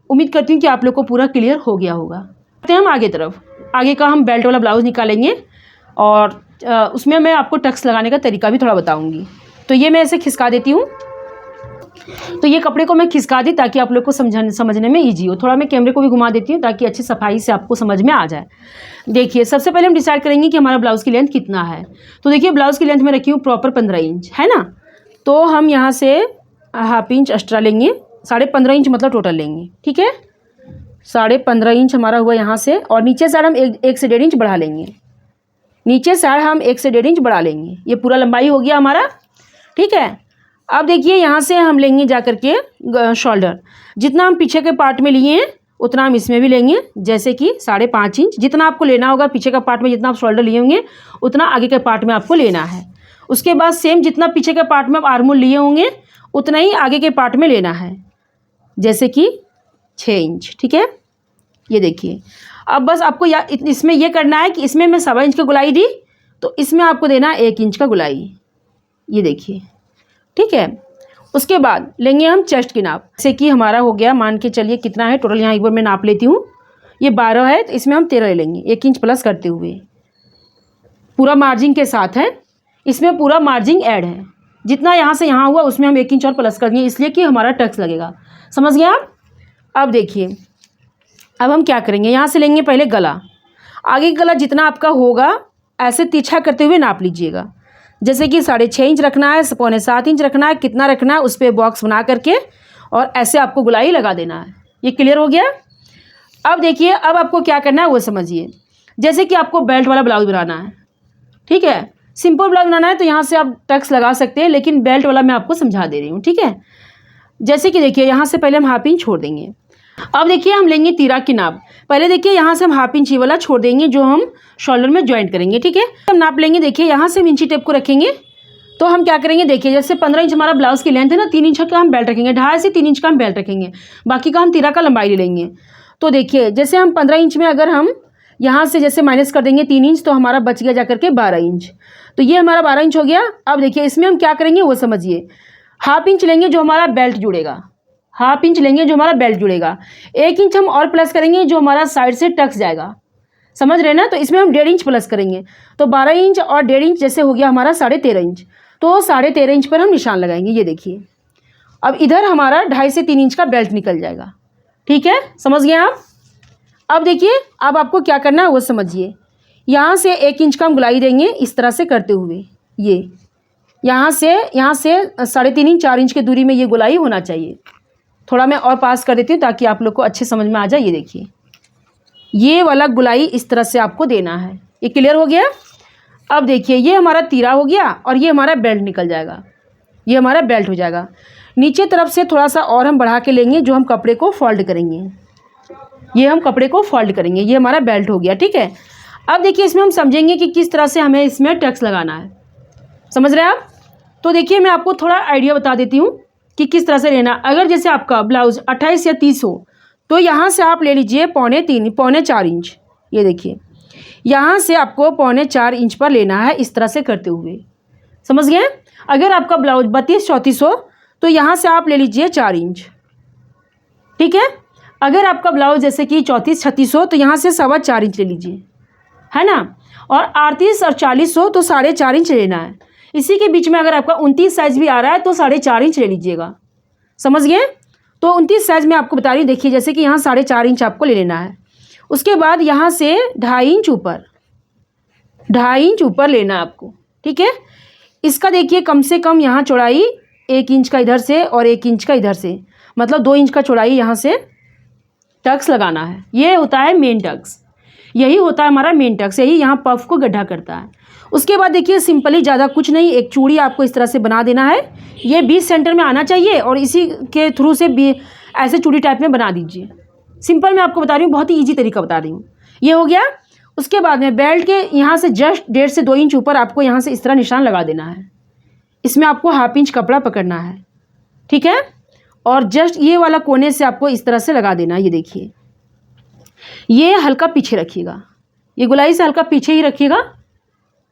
उम्मीद करती हूँ कि आप लोग को पूरा क्लियर हो गया होगा। तो हम आगे तरफ, आगे का हम बेल्ट वाला ब्लाउज निकालेंगे और उसमें मैं आपको टक्स लगाने का तरीका भी थोड़ा बताऊँगी। तो ये मैं ऐसे खिसका देती हूँ, तो ये कपड़े को मैं खिसका दी ताकि आप लोग को समझने में ईजी हो। थोड़ा मैं कैमरे को भी घुमा देती हूँ ताकि अच्छी सफाई से आपको समझ में आ जाए। देखिए सबसे पहले हम डिसाइड करेंगे कि हमारा ब्लाउज़ की लेंथ कितना है। तो देखिए ब्लाउज़ की लेंथ में रखी हूँ प्रॉपर 15 इंच, है ना। तो हम यहाँ से ½ इंच एक्स्ट्रा लेंगे, 15.5 इंच मतलब टोटल लेंगे, ठीक है। 15.5 इंच हमारा हुआ यहाँ से, और नीचे साइड हम 1 से 1.5 इंच बढ़ा लेंगे, नीचे साइड हम 1 से 1.5 इंच बढ़ा लेंगे। ये पूरा लंबाई हो गया हमारा, ठीक है। अब देखिए यहाँ से हम लेंगे जा कर के शोल्डर, जितना हम पीछे के पार्ट में लिए हैं उतना हम इसमें भी लेंगे, जैसे कि 5.5 इंच। जितना आपको लेना होगा पीछे का पार्ट में, जितना आप शोल्डर लिए होंगे उतना आगे के पार्ट में आपको लेना है। उसके बाद सेम जितना पीछे के पार्ट में आप आर्म होल लिए होंगे उतना ही आगे के पार्ट में लेना है, जैसे कि 6 इंच, ठीक है। ये देखिए अब बस आपको इसमें ये करना है कि इसमें मैं 1.25 इंच की गुलाई दी, तो इसमें आपको देना 1 इंच का गुलाई, ये देखिए, ठीक है। उसके बाद लेंगे हम चेस्ट की नाप, जैसे कि हमारा हो गया, मान के चलिए कितना है टोटल, यहाँ एक बार मैं नाप लेती हूँ। ये 12 है, तो इसमें हम 13 ले लेंगे, 1 इंच प्लस करते हुए पूरा मार्जिन के साथ है, इसमें पूरा मार्जिन ऐड है। जितना यहाँ से यहाँ हुआ उसमें हम 1 इंच और प्लस कर देंगे, इसलिए कि हमारा टक्स लगेगा। समझ गए आप? अब देखिए, अब हम क्या करेंगे, यहाँ से लेंगे पहले गला। आगे गला जितना आपका होगा ऐसे तिरछा करते हुए नाप लीजिएगा। जैसे कि 6.5 इंच रखना है, 6.25 इंच रखना है, कितना रखना है उस पर बॉक्स बना करके और ऐसे आपको गुलाई लगा देना है। ये क्लियर हो गया? अब देखिए, अब आपको क्या करना है वो समझिए। जैसे कि आपको बेल्ट वाला ब्लाउज बनाना है, ठीक है, सिंपल ब्लाउज बनाना है तो यहाँ से आप टक्स लगा सकते हैं, लेकिन बेल्ट वाला मैं आपको समझा दे रही हूँ, ठीक है। जैसे कि देखिए, यहाँ से पहले हम 1/2 इंच छोड़ देंगे। अब देखिए, हम लेंगे तिरा की नाप। पहले देखिए, यहाँ से हम 1/2 इंच वाला छोड़ देंगे जो हम शोल्डर में ज्वाइंट करेंगे, ठीक है। हम नाप लेंगे, देखिए यहाँ से हम इंची टेप को रखेंगे। तो हम क्या करेंगे, देखिए जैसे 15 इंच हमारा ब्लाउज की लेंथ है ना, 3 इंच का हम बेल्ट रखेंगे, 2.5 से 3 इंच का हम बेल्ट रखेंगे, बाकी का हम तिरा का लंबाई ले लेंगे। तो देखिए, जैसे हम 15 इंच में अगर हम यहाँ से जैसे माइनस कर देंगे 3 इंच, तो हमारा बच गया जाकर के 12 इंच। तो ये हमारा 12 इंच हो गया। अब देखिए, इसमें हम क्या करेंगे वो समझिए। 1/2 इंच लेंगे जो हमारा बेल्ट जुड़ेगा, 1/2 इंच लेंगे जो हमारा बेल्ट जुड़ेगा, 1 इंच हम और प्लस करेंगे जो हमारा साइड से टक्स जाएगा। समझ रहे ना? तो इसमें हम 1.5 इंच प्लस करेंगे, तो 12 इंच और 1.5 इंच जैसे हो गया हमारा 13.5 इंच। तो 13.5 इंच पर हम निशान लगाएंगे। ये देखिए, अब इधर हमारा 2.5 से 3 इंच का बेल्ट निकल जाएगा, ठीक है। समझ गए आप? अब देखिए, अब आपको क्या करना है वो समझिए। यहाँ से 1 इंच का हम गुलाई देंगे इस तरह से करते हुए। ये यहाँ से 3.5 इंच 4 इंच की दूरी में ये गुलाई होना चाहिए। थोड़ा मैं और पास कर देती हूँ ताकि आप लोग को अच्छे समझ में आ जाए। ये देखिए, ये वाला गुलाई इस तरह से आपको देना है। ये क्लियर हो गया? अब देखिए, ये हमारा तीरा हो गया और ये हमारा बेल्ट निकल जाएगा, ये हमारा बेल्ट हो जाएगा। नीचे तरफ से थोड़ा सा और हम बढ़ा के लेंगे जो हम कपड़े को फोल्ड करेंगे, ये हम कपड़े को फोल्ड करेंगे। ये हमारा बेल्ट हो गया, ठीक है। अब देखिए, इसमें हम समझेंगे कि किस तरह से हमें इसमें टक्स लगाना है। समझ रहे हैं आप? तो देखिए, मैं आपको थोड़ा आइडिया बता देती हूँ कि किस तरह से लेना। अगर जैसे आपका ब्लाउज 28 या 30 हो तो यहाँ से आप ले लीजिए 3.25-4 इंच। ये देखिए, यहाँ से आपको 3.25-4 इंच पर लेना है इस तरह से करते हुए। समझ गए? अगर आपका ब्लाउज 32-34 हो तो यहाँ से आप ले लीजिए 4 इंच, ठीक है। अगर आपका ब्लाउज जैसे कि 34-36 हो तो यहाँ से 4.25 इंच ले लीजिए, है ना। और 38 और 40 हो तो 4.5 इंच लेना है। इसी के बीच में अगर आपका 29 साइज़ भी आ रहा है तो 4.5 इंच ले लीजिएगा। समझ गए? तो 29 साइज़ में आपको बता रही हूँ। देखिए, जैसे कि यहाँ 4.5 इंच आपको ले लेना है। उसके बाद यहाँ से 2.5 इंच ऊपर, 2.5 इंच ऊपर लेना है आपको, ठीक है। इसका देखिए, कम से कम यहाँ चौड़ाई 1 इंच का इधर से और 1 इंच का इधर से, मतलब 2 इंच का चौड़ाई यहाँ से टक्स लगाना है। ये होता है मेन टक्स, यही होता है हमारा मेन टक्स, यही यहाँ पफ को गड्ढा करता है। उसके बाद देखिए, सिंपली ज़्यादा कुछ नहीं, एक चूड़ी आपको इस तरह से बना देना है। ये 20 सेंटर में आना चाहिए और इसी के थ्रू से भी ऐसे चूड़ी टाइप में बना दीजिए। सिंपल मैं आपको बता रही हूँ, बहुत ही ईजी तरीका बता रही हूँ। ये हो गया। उसके बाद में बेल्ट के यहाँ से जस्ट 1.5 से 2 इंच ऊपर आपको यहाँ से इस तरह निशान लगा देना है। इसमें आपको 1/2 इंच कपड़ा पकड़ना है, ठीक है। और जस्ट ये वाला कोने से आपको इस तरह से लगा देना है। ये देखिए, ये हल्का पीछे रखिएगा, ये गुलाई से हल्का पीछे ही रखिएगा,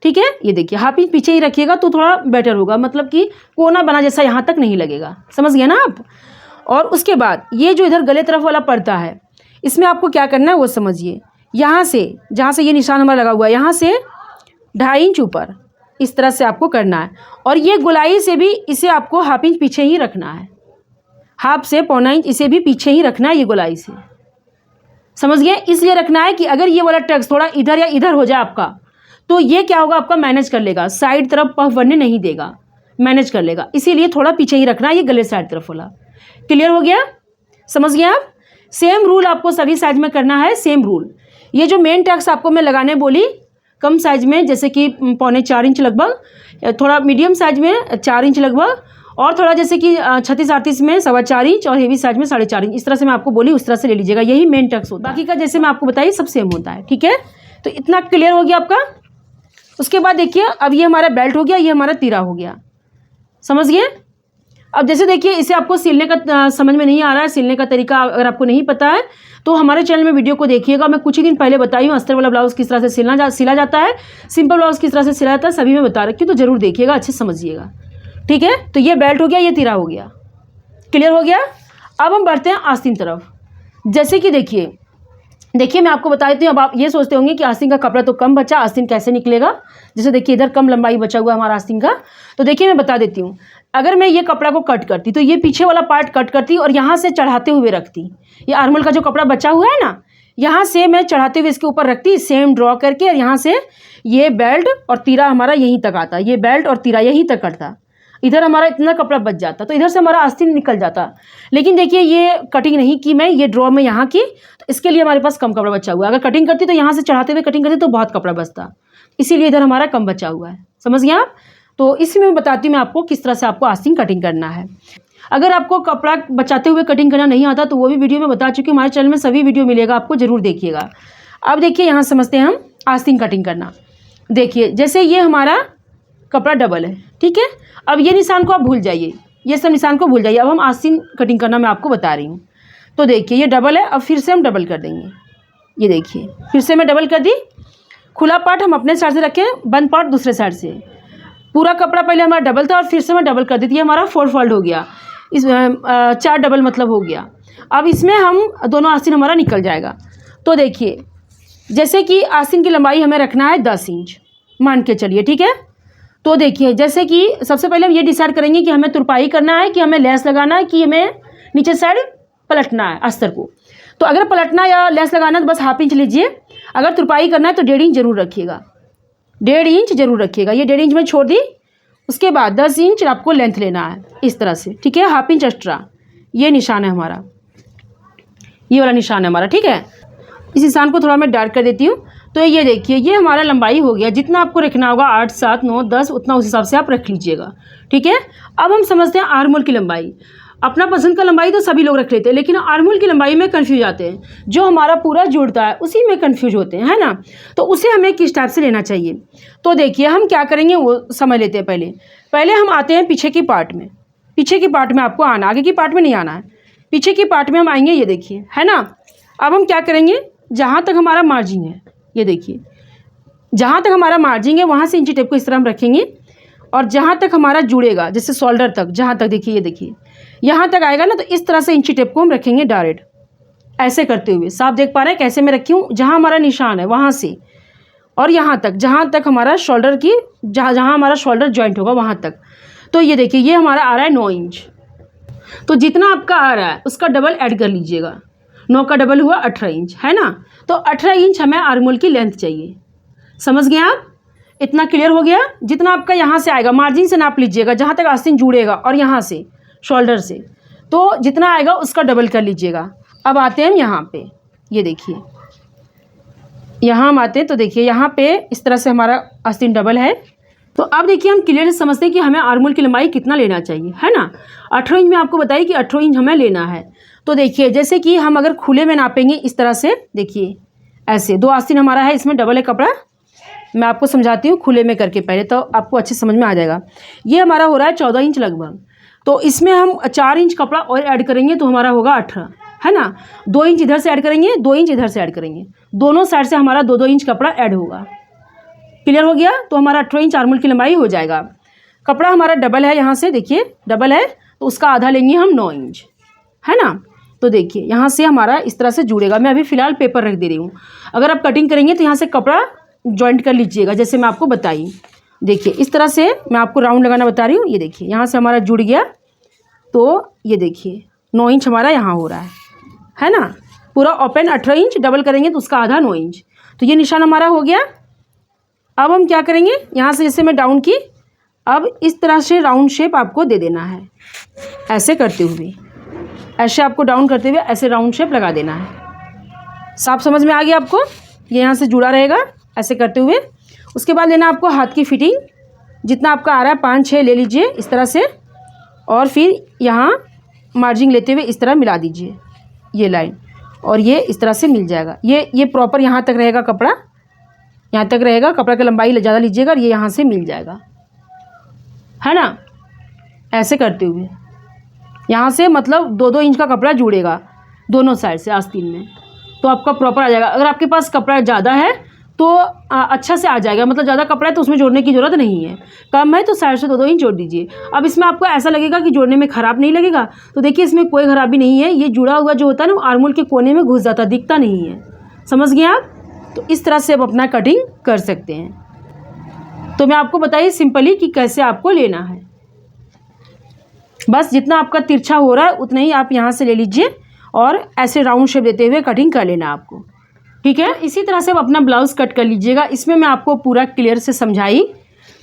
ठीक है। ये देखिए, 1/2 इंच पीछे ही रखिएगा तो थोड़ा बेटर होगा, मतलब कि कोना बना जैसा यहाँ तक नहीं लगेगा। समझ गए ना आप? और उसके बाद ये जो इधर गले तरफ वाला पड़ता है, इसमें आपको क्या करना है वो समझिए। यहाँ से जहाँ से ये निशान हमारा लगा हुआ है, यहाँ से 2.5 इंच ऊपर इस तरह से आपको करना है। और ये गुलाई से भी इसे आपको 1/2 इंच पीछे ही रखना है, 1/2 से 1.25 इंच इसे भी पीछे ही रखना है ये गुलाई से। समझ गए? इसलिए रखना है कि अगर ये वाला टक्स थोड़ा इधर या इधर हो जाए आपका, तो ये क्या होगा, आपका मैनेज कर लेगा, साइड तरफ पफ बनने नहीं देगा, मैनेज कर लेगा। इसीलिए थोड़ा पीछे ही रखना है ये गले साइड तरफ वाला। क्लियर हो गया? समझ गए आप? सेम रूल आपको सभी साइज में करना है, सेम रूल। ये जो मेन टक्स आपको मैं लगाने बोली कम साइज में, जैसे कि 3.25-4 इंच लगभग, थोड़ा मीडियम साइज में 4 इंच लगभग, और थोड़ा जैसे कि 36-38 में 4.25 इंच, और हेवी साइज में 4.5 इंच, इस तरह से मैं आपको बोली उस तरह से ले लीजिएगा। यही मेन टक्स होता है। बाकी का जैसे मैं आपको बताई सब सेम होता है, ठीक है। तो इतना क्लियर हो गया आपका। उसके बाद देखिए, अब ये हमारा बेल्ट हो गया, ये हमारा तीरा हो गया। समझ गए? अब जैसे देखिए, इसे आपको सिलने का समझ में नहीं आ रहा है, सिलने का तरीका अगर आपको नहीं पता है तो हमारे चैनल में वीडियो को देखिएगा। मैं कुछ ही दिन पहले बताई हूँ अस्तर वाला ब्लाउज़ किस तरह से सिला जाता है, सिंपल ब्लाउज़ किस तरह से सिला जाता है, सभी में बता रखी हूँ, तो ज़रूर देखिएगा, अच्छे समझिएगा, ठीक है। तो ये बेल्ट हो गया, ये तीरा हो गया। क्लियर हो गया? अब हम बढ़ते हैं आस्तीन तरफ। जैसे कि देखिए, देखिए मैं आपको बता देती हूँ। अब आप ये सोचते होंगे कि आस्तीन का कपड़ा तो कम बचा, आस्तीन कैसे निकलेगा। जैसे देखिए इधर कम लंबाई बचा हुआ है हमारा आस्तीन का। तो देखिए मैं बता देती हूँ, अगर मैं ये कपड़ा को कट करती तो ये पीछे वाला पार्ट कट करती और यहाँ से चढ़ाते हुए रखती। ये आर्मल का जो कपड़ा बचा हुआ है ना, यहाँ से मैं चढ़ाते हुए इसके ऊपर रखती, सेम ड्रॉ करके, और यहाँ से ये बेल्ट और तीरा हमारा यहीं तक आता, ये बेल्ट और तीरा यहीं तक कटता। इधर हमारा इतना कपड़ा बच जाता, तो इधर से हमारा आस्तीन निकल जाता। लेकिन देखिए ये कटिंग नहीं की मैं, ये ड्रॉ में यहाँ की, तो इसके लिए हमारे पास कम कपड़ा बचा हुआ है। अगर कटिंग करती तो यहाँ से चढ़ाते हुए कटिंग करती तो बहुत कपड़ा बचता, इसीलिए इधर हमारा कम बचा हुआ है। समझ गए आप। तो इसमें मैं बताती हूँ मैं आपको किस तरह से आपको आस्तीन कटिंग करना है। अगर आपको कपड़ा बचाते हुए कटिंग करना नहीं आता तो वो भी वीडियो में बता चुकी हूँ, हमारे चैनल में सभी वीडियो मिलेगा, आपको जरूर देखिएगा। अब देखिए यहाँ समझते हैं हम आस्तीन कटिंग करना। देखिए जैसे ये हमारा कपड़ा डबल है, ठीक है। अब ये निशान को आप भूल जाइए, ये सब निशान को भूल जाइए। अब हम आस्तीन कटिंग करना मैं आपको बता रही हूँ। तो देखिए ये डबल है, अब फिर से हम डबल कर देंगे। ये देखिए फिर से मैं डबल कर दी। खुला पार्ट हम अपने साइड से रखें, बंद पार्ट दूसरे साइड से। पूरा कपड़ा पहले हमारा डबल था और फिर से मैं डबल कर दी थी, हमारा 4 फोल्ड हो गया, इस 4 डबल मतलब हो गया। अब इसमें हम दोनों आस्तीन हमारा निकल जाएगा। तो देखिए जैसे कि आस्तीन की लंबाई हमें रखना है 10 इंच मान के चलिए, ठीक है। तो देखिए जैसे कि सबसे पहले हम ये डिसाइड करेंगे कि हमें तुरपाई करना है, कि हमें लेस लगाना है, कि हमें नीचे साइड पलटना है अस्तर को। तो अगर पलटना या लेस लगाना है तो बस ½ इंच लीजिए। अगर तुरपाई करना है तो 1.5 इंच जरूर रखिएगा, 1.5 इंच जरूर रखिएगा। ये 1.5 इंच में छोड़ दी। उसके बाद 10 इंच आपको लेंथ लेना है इस तरह से, ठीक है। ½ इंच एक्स्ट्रा, ये निशान है हमारा, ये वाला निशान है हमारा, ठीक है। इस निशान को थोड़ा मैं डार्क कर देती हूँ। तो ये देखिए ये हमारा लंबाई हो गया। जितना आपको रखना होगा 8, 7, 9, 10 उतना उस हिसाब से आप रख लीजिएगा, ठीक है। अब हम समझते हैं आर्महोल की लंबाई। अपना पसंद का लंबाई तो सभी लोग रख लेते हैं, लेकिन आर्महोल की लंबाई में कन्फ्यूज आते हैं। जो हमारा पूरा जुड़ता है उसी में कन्फ्यूज होते हैं, है ना। तो उसे हमें किस टाइप से लेना चाहिए। तो देखिए हम क्या करेंगे वो समझ लेते हैं। पहले हम आते हैं पीछे की पार्ट में। पीछे की पार्ट में आपको आना, आगे की पार्ट में नहीं आना है। पीछे की पार्ट में हम आएंगे, ये देखिए, है ना। अब हम क्या करेंगे, जहाँ तक हमारा मार्जिन है, ये देखिए जहाँ तक हमारा मार्जिन है वहाँ से इंची टेप को इस तरह हम रखेंगे, और जहाँ तक हमारा जुड़ेगा जैसे शोल्डर तक, जहाँ तक देखिए, ये देखिए यहाँ तक आएगा ना, तो इस तरह से इंची टेप को हम रखेंगे डायरेक्ट ऐसे करते हुए। साफ देख पा रहे हैं कैसे मैं रखी हूँ। जहाँ हमारा निशान है वहाँ से और यहाँ तक, जहाँ तक हमारा शोल्डर की, जहाँ हमारा शोल्डर जॉइंट होगा वहाँ तक। तो ये देखिए ये हमारा आ रहा है 9 इंच। तो जितना आपका आ रहा है उसका डबल ऐड कर लीजिएगा। 9 का डबल हुआ 18 इंच, है ना। तो 18 इंच हमें आर्महोल की लेंथ चाहिए। समझ गए आप। इतना क्लियर हो गया। जितना आपका यहाँ से आएगा मार्जिन से नाप लीजिएगा, जहाँ तक आस्तीन जुड़ेगा, और यहाँ से शोल्डर से, तो जितना आएगा उसका डबल कर लीजिएगा। अब आते हैं हम यहाँ पे, ये देखिए यहाँ हम आते हैं। तो देखिए यहाँ पे इस तरह से हमारा आस्तीन डबल है। तो अब देखिए हम क्लियर समझते हैं कि हमें आर्महोल की लंबाई कितना लेना चाहिए, है ना। 18 इंच में आपको बताइए कि 18 इंच हमें लेना है। तो देखिए जैसे कि हम अगर खुले में नापेंगे इस तरह से, देखिए ऐसे 2 आस्तीन हमारा है, इसमें डबल है कपड़ा। मैं आपको समझाती हूँ खुले में करके पहले, तो आपको अच्छे समझ में आ जाएगा। ये हमारा हो रहा है 14 इंच लगभग। तो इसमें हम 4 इंच कपड़ा और ऐड करेंगे तो हमारा होगा 18, है ना। 2 इंच इधर से ऐड करेंगे, 2 इंच इधर से ऐड करेंगे, दोनों साइड से हमारा 2-2 इंच कपड़ा ऐड होगा। क्लियर हो गया। तो हमारा 18 इंच आर्महोल की लंबाई हो जाएगा। कपड़ा हमारा डबल है, यहाँ से देखिए डबल है, तो उसका आधा लेंगे हम 9 इंच, है ना। तो देखिए यहाँ से हमारा इस तरह से जुड़ेगा। मैं अभी फ़िलहाल पेपर रख दे रही हूँ। अगर आप कटिंग करेंगे तो यहाँ से कपड़ा जॉइंट कर लीजिएगा, जैसे मैं आपको बताई। देखिए इस तरह से मैं आपको राउंड लगाना बता रही हूँ। ये देखिए यहाँ से हमारा जुड़ गया। तो ये देखिए 9 इंच हमारा यहाँ हो रहा है ना। पूरा ओपन 18 इंच, डबल करेंगे तो उसका आधा 9 इंच। तो ये निशान हमारा हो गया। अब हम क्या करेंगे, यहाँ से जैसे मैं डाउन की, अब इस तरह से राउंड शेप आपको दे देना है। ऐसे करते हुए, ऐसे आपको डाउन करते हुए ऐसे राउंड शेप लगा देना है। साफ समझ में आ गया आपको। ये यहाँ से जुड़ा रहेगा ऐसे करते हुए। उसके बाद लेना आपको हाथ की फिटिंग, जितना आपका आ रहा है 5-6 ले लीजिए इस तरह से, और फिर यहाँ मार्जिन लेते हुए इस तरह मिला दीजिए ये लाइन, और ये इस तरह से मिल जाएगा। ये प्रॉपर यहाँ तक रहेगा कपड़ा, यहाँ तक रहेगा। कपड़ा की लंबाई ज़्यादा लीजिएगा और ये यहाँ से मिल जाएगा, है ना। ऐसे करते हुए यहाँ से मतलब 2-2 इंच का कपड़ा जुड़ेगा दोनों साइड से आस्तीन में, तो आपका प्रॉपर आ जाएगा। अगर आपके पास कपड़ा ज़्यादा है तो अच्छा से आ जाएगा। मतलब ज़्यादा कपड़ा है तो उसमें जोड़ने की ज़रूरत नहीं है। कम है तो साइड से 2-2 इंच जोड़ दीजिए। अब इसमें आपको ऐसा लगेगा कि जोड़ने में ख़राब नहीं लगेगा, तो देखिए इसमें कोई ख़राबी नहीं है। ये जुड़ा हुआ जो होता है ना आर्महोल के कोने में घुस जाता, दिखता नहीं है। समझ गए आप? तो इस तरह से आप अपना कटिंग कर सकते हैं। तो मैं आपको बताइए सिंपली कि कैसे आपको लेना है। बस जितना आपका तिरछा हो रहा है उतना ही आप यहाँ से ले लीजिए और ऐसे राउंड शेप देते हुए कटिंग कर लेना आपको, ठीक है। इसी तरह से आप अपना ब्लाउज़ कट कर लीजिएगा। इसमें मैं आपको पूरा क्लियर से समझाई,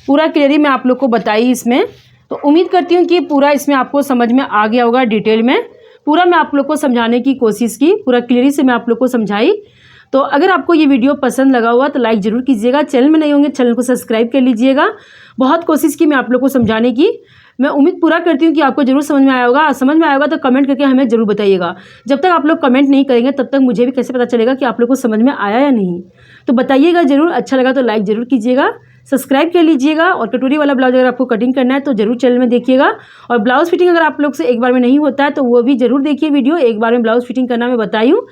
पूरा क्लियरली मैं आप लोग को बताई इसमें। तो उम्मीद करती हूँ कि पूरा इसमें आपको समझ में आ गया होगा। डिटेल में पूरा मैं आप लोग को समझाने की कोशिश की, पूरा क्लियरली से मैं आप लोग को समझाई। तो अगर आपको ये वीडियो पसंद लगा हुआ तो लाइक ज़रूर कीजिएगा। चैनल में नहीं होंगे चैनल को सब्सक्राइब कर लीजिएगा। बहुत कोशिश की मैं आप लोग को समझाने की। मैं उम्मीद पूरा करती हूँ कि आपको ज़रूर समझ में आया होगा। समझ में आया होगा तो कमेंट करके हमें ज़रूर बताइएगा। जब तक आप लोग कमेंट नहीं करेंगे तब तक मुझे भी कैसे पता चलेगा कि आप लोग को समझ में आया या नहीं। तो बताइएगा ज़रूर। अच्छा लगा तो लाइक ज़रूर कीजिएगा, सब्सक्राइब कर लीजिएगा। और कटोरी वाला ब्लाउज अगर आपको कटिंग करना है तो ज़रूर चैनल में देखिएगा। और ब्लाउज़ फिटिंग अगर आप लोग से एक बार में नहीं होता है तो वो भी ज़रूर देखिए वीडियो। एक बार में ब्लाउज़ फिटिंग करना मैं बताई हूँ।